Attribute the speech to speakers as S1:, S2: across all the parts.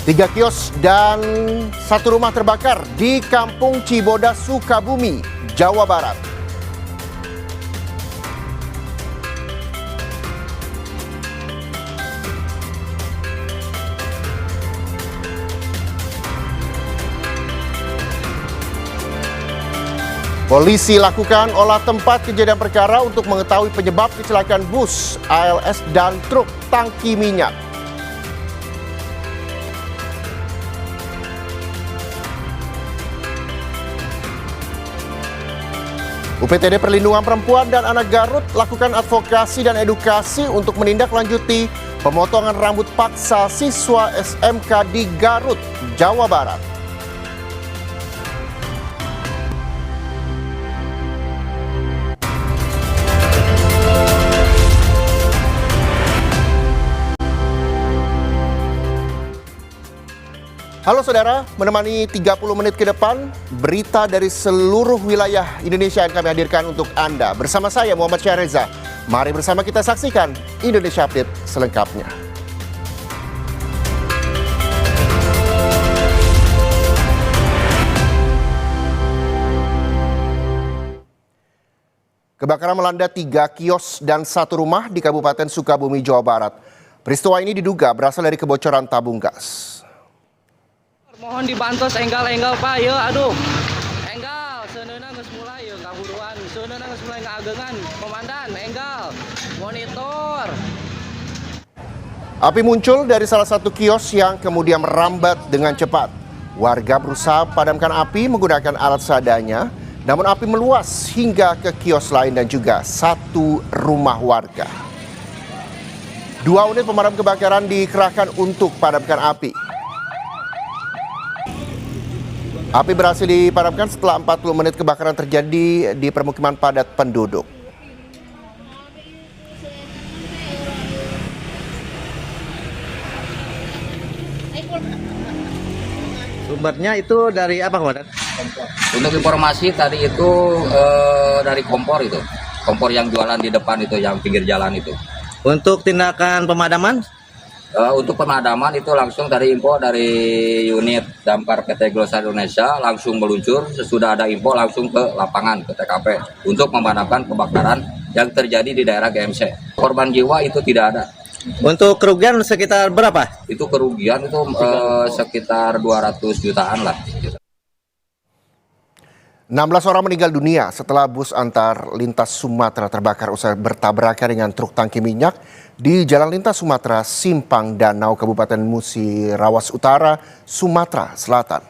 S1: Tiga kios dan satu rumah terbakar di Kampung Cibodas, Sukabumi, Jawa Barat. Polisi lakukan olah tempat kejadian perkara untuk mengetahui penyebab kecelakaan bus ALS dan truk tangki minyak. UPTD Perlindungan Perempuan dan Anak Garut lakukan advokasi dan edukasi untuk menindaklanjuti pemotongan rambut paksa siswa SMK di Garut, Jawa Barat. Halo saudara, menemani 30 menit ke depan, berita dari seluruh wilayah Indonesia yang kami hadirkan untuk Anda. Bersama saya Muhammad Syahreza, mari bersama kita saksikan Indonesia Update selengkapnya. Kebakaran melanda 3 kios dan 1 rumah di Kabupaten Sukabumi, Jawa Barat. Peristiwa ini diduga berasal dari kebocoran tabung gas.
S2: Mohon dibantos enggal-enggal Pak, ya aduh. Enggal, seundeuna geus mulai ya kaburuan. Seundeuna geus mulai ngaageungan. Komandan, enggal. Monitor.
S1: Api muncul dari salah satu kios yang kemudian merambat dengan cepat. Warga berusaha padamkan api menggunakan alat seadanya, namun api meluas hingga ke kios lain dan juga 1 rumah warga. 2 unit pemadam kebakaran dikerahkan untuk padamkan api. Api berhasil dipadamkan setelah 40 menit kebakaran terjadi di permukiman padat penduduk.
S3: Sumbernya itu dari apa, Komandan?
S4: Untuk informasi tadi itu dari kompor itu. Kompor yang jualan di depan itu, yang pinggir jalan itu.
S3: Untuk tindakan pemadaman?
S4: Untuk pemadaman itu langsung dari info dari unit damkar PT Glosar Indonesia langsung meluncur, sesudah ada info langsung ke lapangan, ke TKP untuk memadamkan kebakaran yang terjadi di daerah GMC. Korban jiwa itu tidak ada.
S3: Untuk kerugian sekitar berapa?
S4: Itu kerugian itu sekitar 200 jutaan lah.
S1: 16 orang meninggal dunia setelah bus antar lintas Sumatera terbakar usai bertabrakan dengan truk tangki minyak di Jalan Lintas Sumatera Simpang Danau, Kabupaten Musirawas Utara, Sumatera Selatan.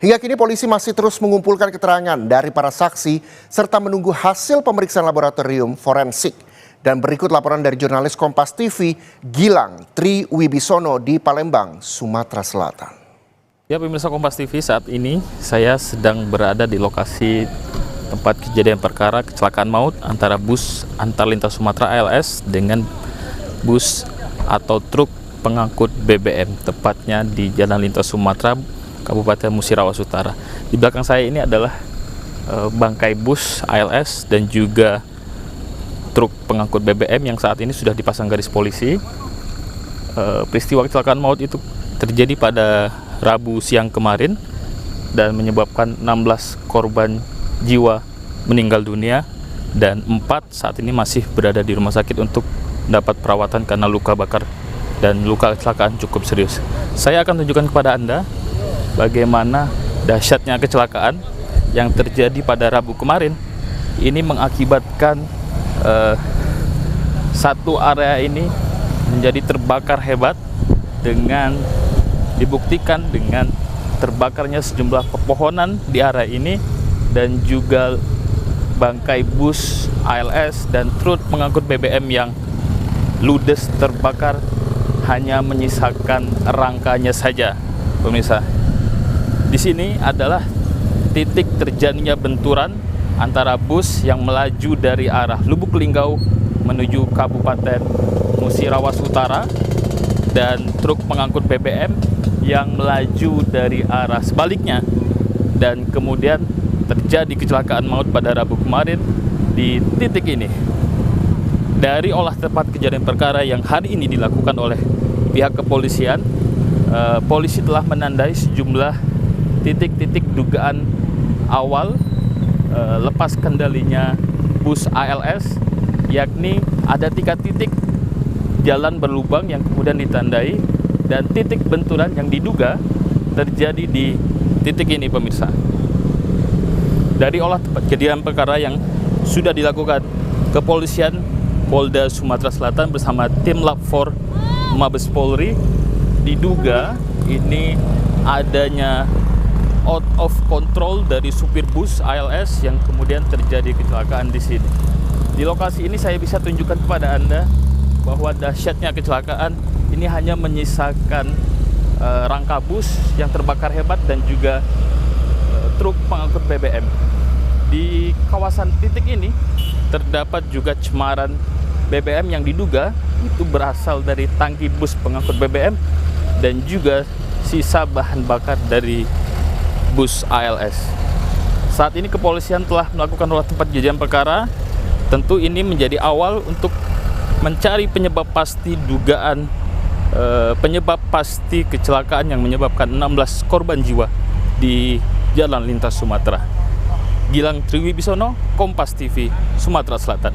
S1: Hingga kini polisi masih terus mengumpulkan keterangan dari para saksi serta menunggu hasil pemeriksaan laboratorium forensik. Dan berikut laporan dari jurnalis Kompas TV Gilang Tri Wibisono di Palembang, Sumatera Selatan.
S5: Ya, pemirsa Kompas TV, saat ini saya sedang berada di lokasi tempat kejadian perkara kecelakaan maut antara bus antar lintas Sumatera ALS dengan bus atau truk pengangkut BBM, tepatnya di Jalan Lintas Sumatera, Kabupaten Musirawas Utara. Di belakang saya ini adalah bangkai bus ALS dan juga truk pengangkut BBM yang saat ini sudah dipasang garis polisi. Peristiwa kecelakaan maut itu terjadi pada Rabu siang kemarin dan menyebabkan 16 korban jiwa meninggal dunia dan 4 saat ini masih berada di rumah sakit untuk mendapat perawatan karena luka bakar dan luka kecelakaan cukup serius. Saya akan tunjukkan kepada Anda bagaimana dahsyatnya kecelakaan yang terjadi pada Rabu kemarin. Ini mengakibatkan satu area ini menjadi terbakar hebat dengan dibuktikan dengan terbakarnya sejumlah pepohonan di area ini dan juga bangkai bus ALS dan truk pengangkut BBM yang ludes terbakar, hanya menyisakan rangkanya saja. Pemirsa, di sini adalah titik terjadinya benturan antara bus yang melaju dari arah Lubuk Linggau menuju Kabupaten Musirawas Utara dan truk pengangkut BBM yang melaju dari arah sebaliknya, dan kemudian terjadi kecelakaan maut pada Rabu kemarin di titik ini. Dari olah tempat kejadian perkara yang hari ini dilakukan oleh pihak kepolisian, polisi telah menandai sejumlah titik-titik dugaan awal lepas kendalinya bus ALS, yakni ada 3 titik jalan berlubang yang kemudian ditandai dan titik benturan yang diduga terjadi di titik ini, pemirsa. Dari olah tempat kejadian perkara yang sudah dilakukan kepolisian Polda Sumatera Selatan bersama tim Lab 4 Mabes Polri, diduga ini adanya out of control dari supir bus ALS yang kemudian terjadi kecelakaan di sini. Di lokasi ini saya bisa tunjukkan kepada Anda bahwa dahsyatnya kecelakaan ini hanya menyisakan rangka bus yang terbakar hebat dan juga truk pengangkut BBM. Di kawasan titik ini terdapat juga cemaran BBM yang diduga itu berasal dari tangki bus pengangkut BBM dan juga sisa bahan bakar dari bus ALS. Saat ini kepolisian telah melakukan olah tempat kejadian perkara. Tentu ini menjadi awal untuk mencari penyebab pasti dugaan penyebab pasti kecelakaan yang menyebabkan 16 korban jiwa di Jalan Lintas Sumatera. Gilang Triwibisono, Kompas TV, Sumatera Selatan.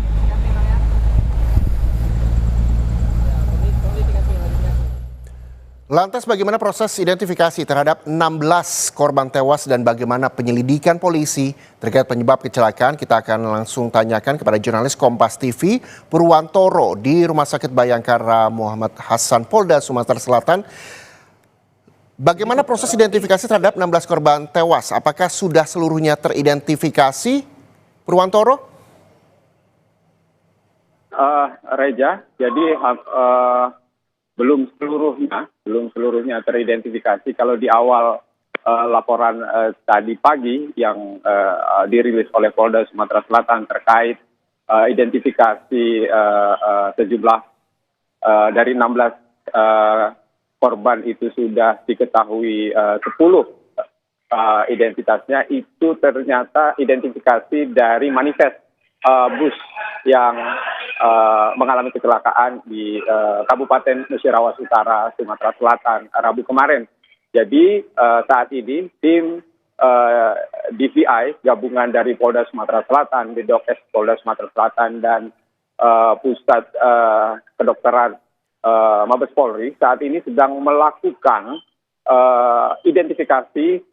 S1: Lantas bagaimana proses identifikasi terhadap 16 korban tewas dan bagaimana penyelidikan polisi terkait penyebab kecelakaan? Kita akan langsung tanyakan kepada jurnalis Kompas TV Purwantoro di Rumah Sakit Bayangkara Muhammad Hasan Polda Sumatera Selatan. Bagaimana proses identifikasi terhadap 16 korban tewas? Apakah sudah seluruhnya teridentifikasi, Purwantoro?
S6: Reja, jadi belum seluruhnya teridentifikasi. Kalau di awal laporan tadi pagi yang dirilis oleh Polda Sumatera Selatan terkait identifikasi sejumlah dari 16 korban itu sudah diketahui 10 identitasnya, itu ternyata identifikasi dari manifest bus yang mengalami kecelakaan di Kabupaten Musirawas Utara, Sumatera Selatan, Rabu kemarin. Jadi saat ini tim DVI gabungan dari Polda Sumatera Selatan, Bidokes Polda Sumatera Selatan dan Pusat Kedokteran Mabes Polri saat ini sedang melakukan identifikasi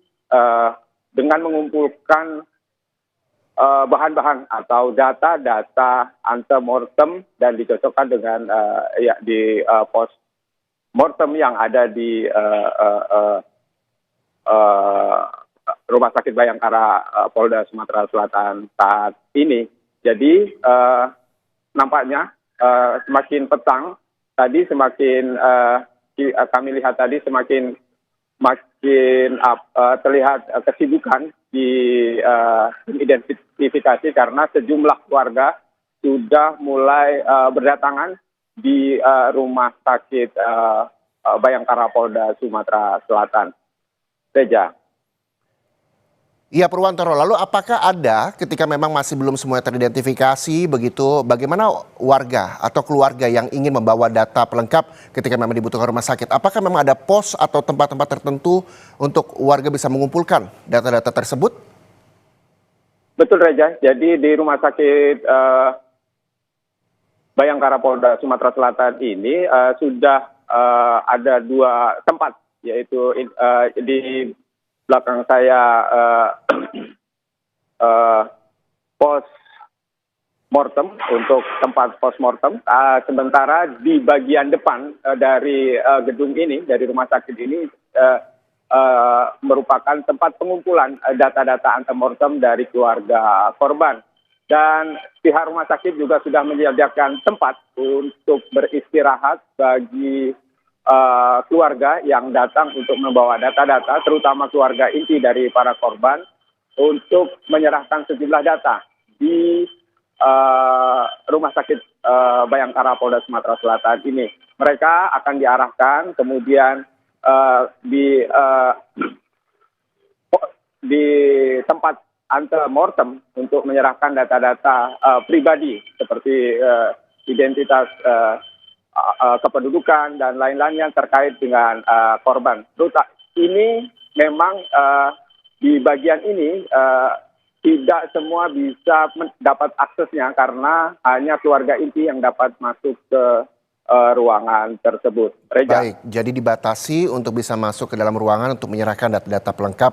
S6: dengan mengumpulkan bahan-bahan atau data-data antemortem dan dicocokkan dengan di pos mortem yang ada di Rumah Sakit Bayangkara Polda Sumatera Selatan saat ini. Jadi nampaknya semakin petang tadi semakin kami lihat tadi semakin terlihat kesibukan di identifikasi karena sejumlah keluarga sudah mulai berdatangan di Rumah Sakit Bayangkara Polda Sumatera Selatan. Reja.
S1: Iya, Purwantoro, lalu apakah ada ketika memang masih belum semuanya teridentifikasi begitu, bagaimana warga atau keluarga yang ingin membawa data pelengkap ketika memang dibutuhkan rumah sakit? Apakah memang ada pos atau tempat-tempat tertentu untuk warga bisa mengumpulkan data-data tersebut?
S6: Betul, Reja. Jadi di Rumah Sakit Bayangkara Polda Sumatera Selatan ini sudah ada 2 tempat, yaitu di belakang saya pos mortem untuk tempat pos mortem. Sementara di bagian depan dari gedung ini, dari rumah sakit ini merupakan tempat pengumpulan data-data antemortem dari keluarga korban. Dan pihak rumah sakit juga sudah menyediakan tempat untuk beristirahat bagi keluarga yang datang untuk membawa data-data, terutama keluarga inti dari para korban, untuk menyerahkan sejumlah data di Rumah Sakit Bayangkara Polda Sumatera Selatan ini. Mereka akan diarahkan kemudian di tempat antemortem untuk menyerahkan data-data pribadi seperti identitas kependudukan dan lain-lain yang terkait dengan korban. Ini memang di bagian ini tidak semua bisa mendapat aksesnya karena hanya keluarga inti yang dapat masuk ke ruangan tersebut. Reza.
S1: Baik, jadi dibatasi untuk bisa masuk ke dalam ruangan untuk menyerahkan data-data pelengkap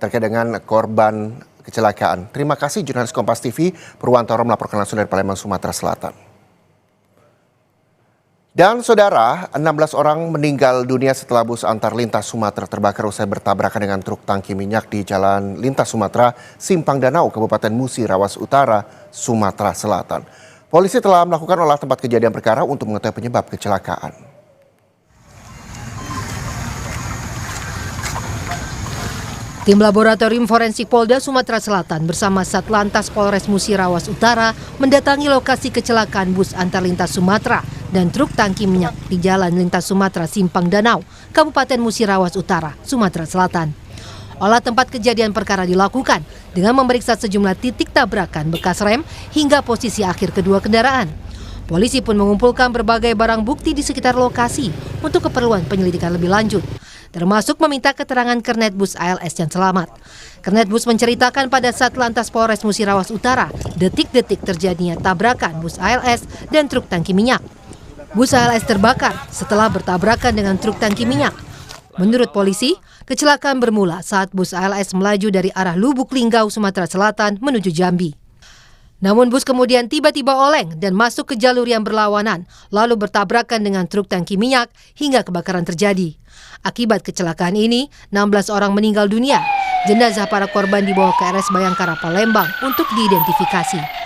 S1: terkait dengan korban kecelakaan. Terima kasih jurnalis Kompas TV Purwantoro melaporkan langsung dari Palembang, Sumatera Selatan. Dan saudara, 16 orang meninggal dunia setelah bus antar lintas Sumatera terbakar usai bertabrakan dengan truk tangki minyak di Jalan Lintas Sumatera, Simpang Danau, Kabupaten Musi Rawas Utara, Sumatera Selatan. Polisi telah melakukan olah tempat kejadian perkara untuk mengetahui penyebab kecelakaan.
S7: Tim Laboratorium Forensik Polda Sumatera Selatan bersama Satlantas Polres Musi Rawas Utara mendatangi lokasi kecelakaan bus antar lintas Sumatera dan truk tangki minyak di Jalan Lintas Sumatera Simpang Danau, Kabupaten Musi Rawas Utara, Sumatera Selatan. Olah tempat kejadian perkara dilakukan dengan memeriksa sejumlah titik tabrakan bekas rem hingga posisi akhir kedua kendaraan. Polisi pun mengumpulkan berbagai barang bukti di sekitar lokasi untuk keperluan penyelidikan lebih lanjut, termasuk meminta keterangan kernet bus ALS yang selamat. Kernet bus menceritakan pada Satlantas Polres Musi Rawas Utara detik-detik terjadinya tabrakan bus ALS dan truk tangki minyak. Bus ALS terbakar setelah bertabrakan dengan truk tangki minyak. Menurut polisi, kecelakaan bermula saat bus ALS melaju dari arah Lubuk Linggau, Sumatera Selatan menuju Jambi. Namun bus kemudian tiba-tiba oleng dan masuk ke jalur yang berlawanan, lalu bertabrakan dengan truk tangki minyak hingga kebakaran terjadi. Akibat kecelakaan ini, 16 orang meninggal dunia. Jenazah para korban dibawa ke RS Bayangkara Palembang untuk diidentifikasi.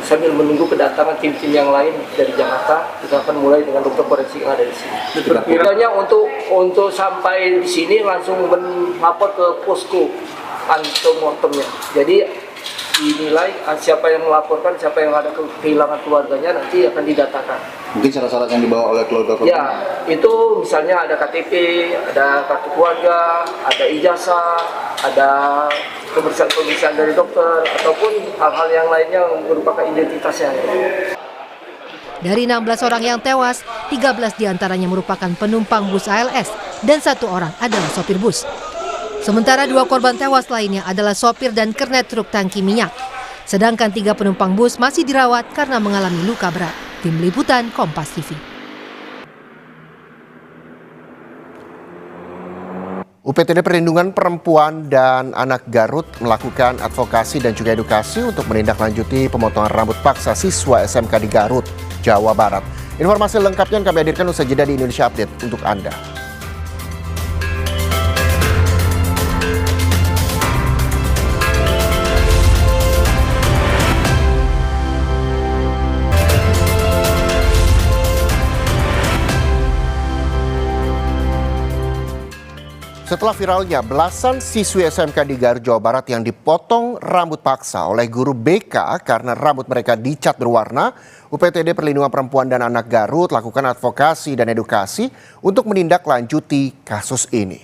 S8: Sambil menunggu kedatangan tim-tim yang lain dari Jakarta, kita akan mulai dengan dokter forensik yang ada di sini. Kiranya untuk sampai di sini langsung melapor ke posko antemortemnya. Jadi dinilai siapa yang melaporkan, siapa yang ada kehilangan keluarganya nanti akan didatakan.
S9: Mungkin syarat-syarat yang dibawa oleh keluarga korban?
S8: Ya, itu misalnya ada KTP, ada kartu keluarga, ada ijazah, ada pemeriksaan dari dokter, ataupun hal-hal yang lainnya yang merupakan identitasnya.
S7: Dari 16 orang yang tewas, 13 diantaranya merupakan penumpang bus ALS dan 1 orang adalah sopir bus. Sementara 2 korban tewas lainnya adalah sopir dan kernet truk tangki minyak. Sedangkan 3 penumpang bus masih dirawat karena mengalami luka berat. Tim Liputan Kompas TV.
S1: UPTD Perlindungan Perempuan dan Anak Garut melakukan advokasi dan juga edukasi untuk menindaklanjuti pemotongan rambut paksa siswa SMK di Garut, Jawa Barat. Informasi lengkapnya kami hadirkan usai jeda di Indonesia Update untuk Anda. Setelah viralnya belasan siswi SMK di Garut, Jawa Barat yang dipotong rambut paksa oleh guru BK karena rambut mereka dicat berwarna, UPTD Perlindungan Perempuan dan Anak Garut lakukan advokasi dan edukasi untuk menindaklanjuti kasus ini.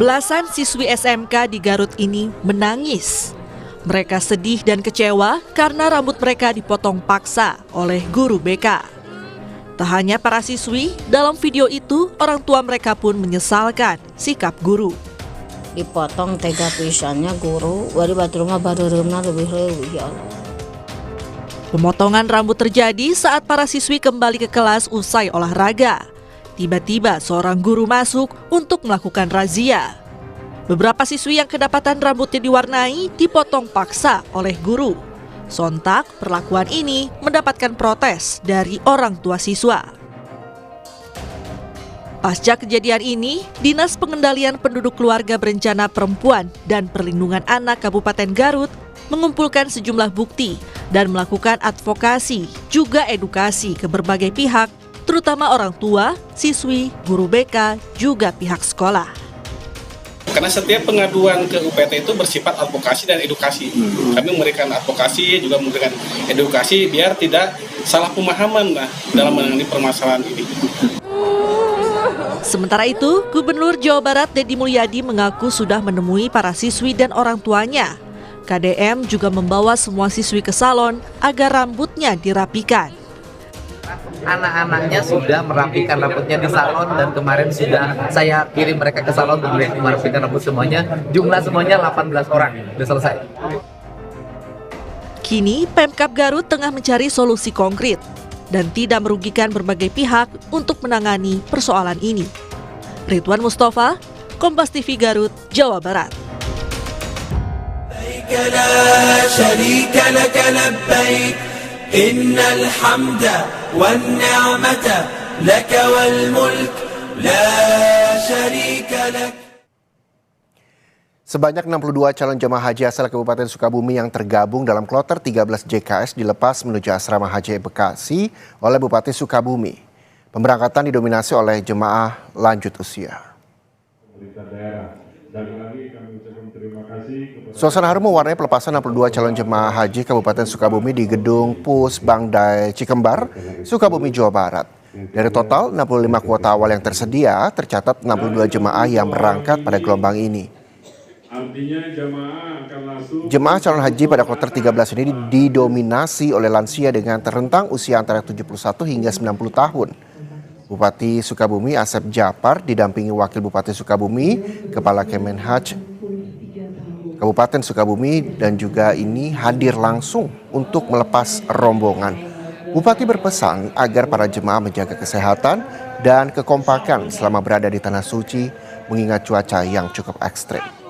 S10: Belasan siswi SMK di Garut ini menangis. Mereka sedih dan kecewa karena rambut mereka dipotong paksa oleh guru BK. Tak hanya para siswi, dalam video itu orang tua mereka pun menyesalkan sikap guru.
S11: Dipotong tega pisannya guru, wari batur mah bareureummna leuwih ya Allah.
S10: Pemotongan rambut terjadi saat para siswi kembali ke kelas usai olahraga. Tiba-tiba seorang guru masuk untuk melakukan razia. Beberapa siswi yang kedapatan rambutnya diwarnai dipotong paksa oleh guru. Sontak, perlakuan ini mendapatkan protes dari orang tua siswa. Pasca kejadian ini, Dinas Pengendalian Penduduk Keluarga Berencana Perempuan dan Perlindungan Anak Kabupaten Garut mengumpulkan sejumlah bukti dan melakukan advokasi juga edukasi ke berbagai pihak, terutama orang tua, siswi, guru BK, juga pihak sekolah.
S12: Karena setiap pengaduan ke UPT itu bersifat advokasi dan edukasi. Kami memberikan advokasi, juga memberikan edukasi biar tidak salah pemahaman dalam menangani permasalahan ini.
S10: Sementara itu, Gubernur Jawa Barat Deddy Mulyadi mengaku sudah menemui para siswi dan orang tuanya. KDM juga membawa semua siswi ke salon agar rambutnya dirapikan.
S13: Anak-anaknya sudah merapikan rambutnya di salon dan kemarin sudah saya kirim mereka ke salon untuk merapikan rambut semuanya. Jumlah semuanya 18 orang, sudah selesai.
S10: Kini Pemkab Garut tengah mencari solusi konkret dan tidak merugikan berbagai pihak untuk menangani persoalan ini. Ridwan Mustafa, Kompas TV Garut, Jawa Barat.
S14: Innal hamda wan ni'mata laka wal mulk la syarika lak.
S1: Sebanyak 62 calon jemaah haji asal Kabupaten Sukabumi yang tergabung dalam kloter 13 JKS dilepas menuju asrama haji Bekasi oleh Bupati Sukabumi. Pemberangkatan didominasi oleh jemaah lanjut usia. Suasana haru mewarnai pelepasan 62 calon jemaah haji Kabupaten Sukabumi di Gedung Pus Bangdai Cikembar, Sukabumi, Jawa Barat. Dari total 65 kuota awal yang tersedia, tercatat 62 jemaah yang berangkat pada gelombang ini. Jemaah calon haji pada kloter 13 ini didominasi oleh lansia dengan terentang usia antara 71 hingga 90 tahun. Bupati Sukabumi Asep Japar didampingi Wakil Bupati Sukabumi, Kepala Kemenhaj Kabupaten Sukabumi dan juga ini hadir langsung untuk melepas rombongan. Bupati berpesan agar para jemaah menjaga kesehatan dan kekompakan selama berada di Tanah Suci mengingat cuaca yang cukup ekstrem.